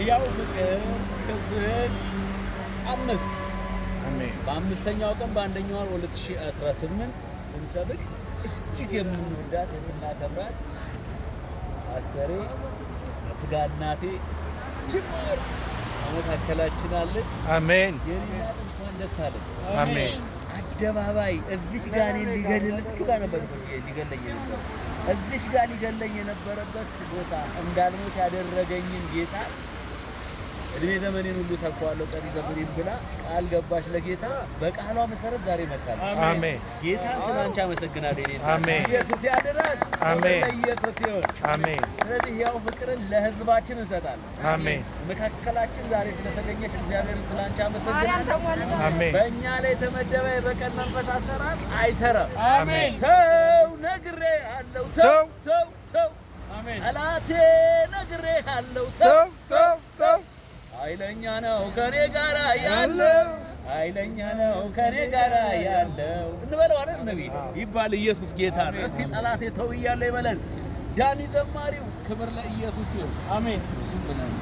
ያው ፍቅር ክፍል 5 አሜን። በአምስተኛው ቀን በአንደኛው ወር 2018 ስንሰብክ እጅግ የምንወዳት የምናከብራት አሰሬ ስጋ እናቴ ጭምር መካከላችን አለች። አሜን። የኔናት እንኳን ደስ አለሽ። አሜን። አደባባይ እዚች ጋር ሊገለኝ ነበር። እዚች ጋር ሊገለኝ የነበረበት ቦታ እንዳልሞት ያደረገኝን ጌታ እድሜ ዘመኔን ሁሉ ተኳለው ቀሪ ዘመኔን ብላ ቃል ገባሽ ለጌታ። በቃሏ መሰረት ዛሬ መጣች። አሜን። ጌታ ስላንቺ አመሰግናለሁ። አሜን። ኢየሱስ ያድናል። አሜን። ኢየሱስ ይሁን። አሜን። ስለዚህ ያው ፍቅርን ለህዝባችን እንሰጣለን። አሜን። መካከላችን ዛሬ ስለተገኘሽ እግዚአብሔርን ስላንቺ አመሰግናለሁ። አሜን። በእኛ ላይ የተመደበ የበቀል መንፈስ አሰራር አይሰራም። አሜን። ተው ነግሬ አለው ተው ተው ተው። አሜን። ጠላቴ ነግሬ አለው ተው ተው ተው። ኃይለኛ ነው ከኔ ጋራ ያለው ኃይለኛ ነው ከኔ ጋራ ያለው እንበለው አይደል ነብይ ይባል። ኢየሱስ ጌታ ነው። እስቲ ጠላቴ ተው እያለ ይበለን። ዳኒ ዘማሪው ክብር ለኢየሱስ ይሁን። አሜን። እሱ ብለን